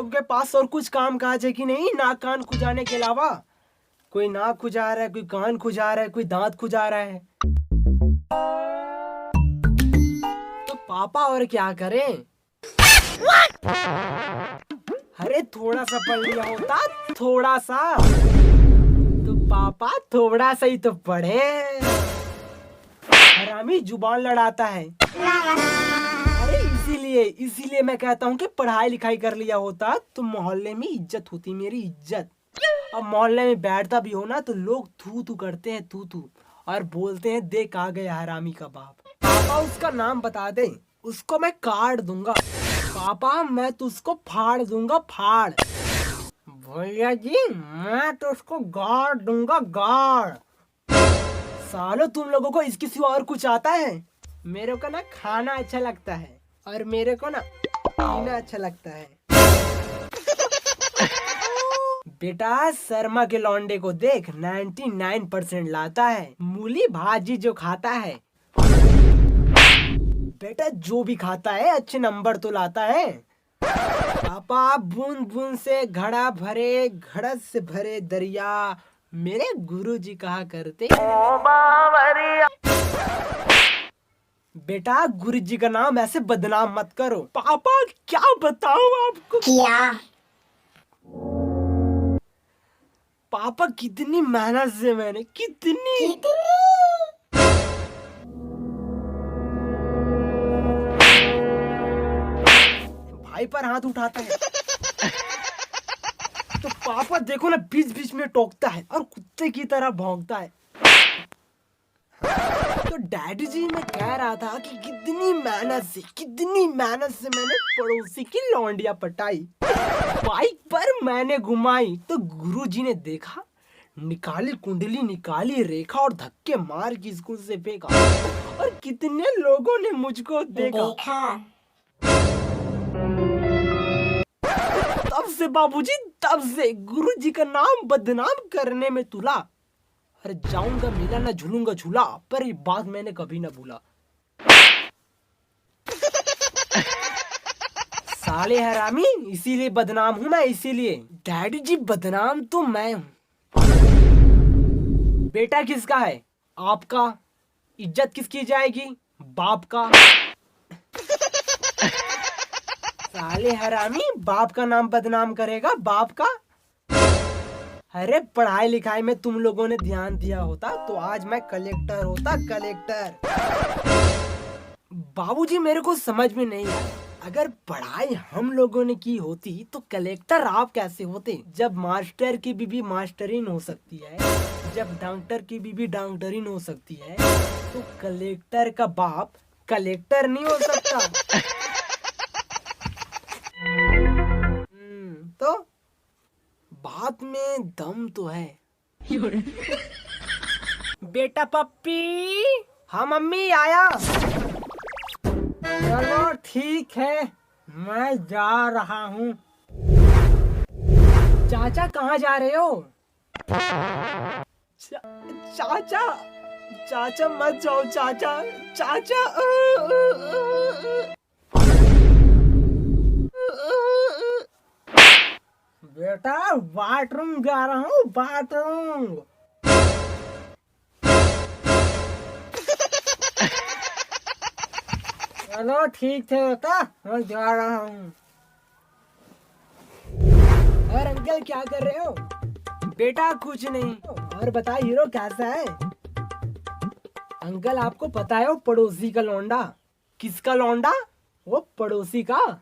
लोगों के पास और कुछ काम काज है कि नहीं, नाक कान खुजाने के अलावा? कोई नाक खुजा रहा है, कोई कान खुजा रहा है, कोई दांत खुजा रहा है। तो पापा और क्या करें? अरे थोड़ा सा पढ़ लिया होता, थोड़ा सा। तो पापा थोड़ा सा ही तो पढ़े। हरामी जुबान लड़ाता है। अरे इसीलिए मैं कहता हूँ कि पढ़ाई लिखाई कर लिया होता तो मोहल्ले में इज्जत होती, मेरी इज्जत। अब मोहल्ले में बैठता भी हो ना तो लोग थू थू करते हैं, थू थू, और बोलते हैं देख आ गया हरामी का बाप। पापा उसका नाम बता दे, उसको मैं काट दूंगा। पापा मैं तो उसको फाड़ दूंगा, फाड़। भैया जी मैं तो उसको गाड़ दूंगा, गाड़। सालो तुम लोगों को इसके सिवा और कुछ आता है? मेरे को ना खाना अच्छा लगता है और मेरे को ना पीना अच्छा लगता है। बेटा शर्मा के लौंडे को देख, 99% लाता है। मूली भाजी जो खाता है, बेटा जो भी खाता है अच्छे नंबर तो लाता है। पापा बूंद बूंद से घड़ा भरे, घड़स से भरे दरिया, मेरे गुरुजी कहा करते। बेटा गुरुजी का नाम ऐसे बदनाम मत करो। पापा क्या बताऊं आपको? क्या पापा कितनी मेहनत से मैंने, कितनी भाई पर हाथ उठाता है तो पापा देखो ना बीच बीच में टोकता है और कुत्ते की तरह भौंकता है। तो डैडी जी मैं कह रहा था कि कितनी मेहनत से मैंने पड़ोसी की लौंडिया पटाई, बाइक पर मैंने घुमाई। तो गुरुजी ने देखा, निकाली कुंडली, निकाली रेखा और धक्के मार के स्कूल से फेंका। और कितने लोगों ने मुझको देखा। तब से बाबूजी, तब से गुरुजी का नाम बदनाम करने में तुला। अरे जाऊंगा मेला ना झूलूंगा झूला, पर ये बात मैंने कभी ना भूला। साले हरामी, इसीलिए बदनाम हूँ मैं, इसीलिए। डैडी जी बदनाम तो मैं हूँ। बेटा किसका है? आपका। इज्जत किसकी जाएगी? बाप का। साले हरामी, बाप का नाम बदनाम करेगा, बाप का। अरे पढ़ाई लिखाई में तुम लोगों ने ध्यान दिया होता तो आज मैं कलेक्टर होता, कलेक्टर। बाबूजी मेरे को समझ में नहीं आया, अगर पढ़ाई हम लोगों ने की होती तो कलेक्टर आप कैसे होते? जब मास्टर की बीबी मास्टरीन हो सकती है, जब डॉक्टर की बीबी डॉक्टरीन हो सकती है, तो कलेक्टर का बाप कलेक्टर नहीं हो सकता। तो बात में दम तो है। बेटा पप्पी। हाँ मम्मी आया। चलो ठीक है, मैं जा रहा हूँ। चाचा कहाँ जा रहे हो? चाचा, चाचा मत जाओ चाचा, चाचा। बेटा बाथरूम जा रहा हूँ, बाथरूम। चलो ठीक है बेटा, मैं जा रहा हूँ। और अंकल क्या कर रहे हो? बेटा कुछ नहीं। और बता हीरो कैसा है? अंकल आपको पता है वो पड़ोसी का लौंडा। किसका लौंडा? वो पड़ोसी का।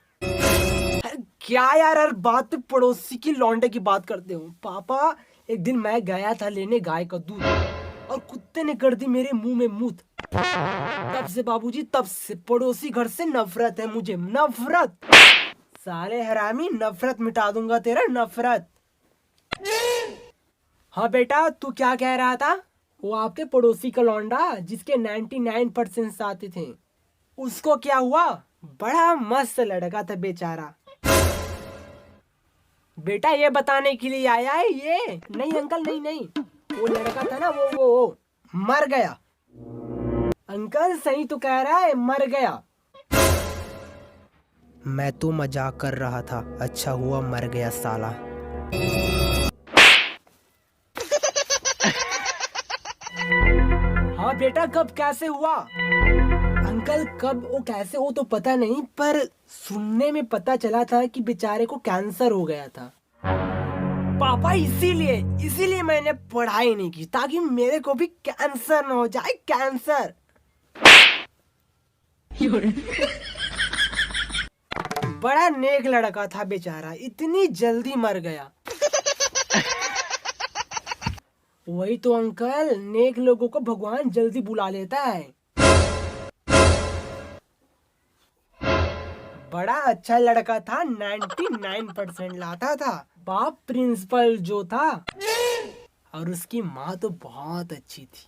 क्या यार हर बात पे पड़ोसी की लौंडे की बात करते हो? पापा एक दिन मैं गया था लेने गाय का दूध और कुत्ते ने कर दी मेरे मुंह में मूत। तब से बाबूजी, तब से पड़ोसी घर से नफरत है मुझे, नफरत। साले हरामी, नफरत मिटा दूंगा तेरा, नफरत। हाँ बेटा तू क्या कह रहा था? वो आपके पड़ोसी का लौंडा जिसके 99% आते थे, उसको क्या हुआ? बड़ा मस्त लड़का था बेचारा। बेटा ये बताने के लिए आया है ये? नहीं अंकल, नहीं नहीं, वो लड़का था ना, वो मर गया। अंकल सही तो कह रहा है, मर गया। मैं तो मजाक कर रहा था, अच्छा हुआ मर गया साला। हाँ बेटा, कब कैसे हुआ? अंकल कब वो कैसे हो तो पता नहीं, पर सुनने में पता चला था कि बेचारे को कैंसर हो गया था। पापा इसीलिए मैंने पढ़ाई नहीं की, ताकि मेरे को भी कैंसर न हो जाए, कैंसर। बड़ा नेक लड़का था बेचारा, इतनी जल्दी मर गया। वही तो अंकल, नेक लोगों को भगवान जल्दी बुला लेता है। बड़ा अच्छा लड़का था, 99% लाता था। बाप प्रिंसिपल जो था, और उसकी माँ तो बहुत अच्छी थी।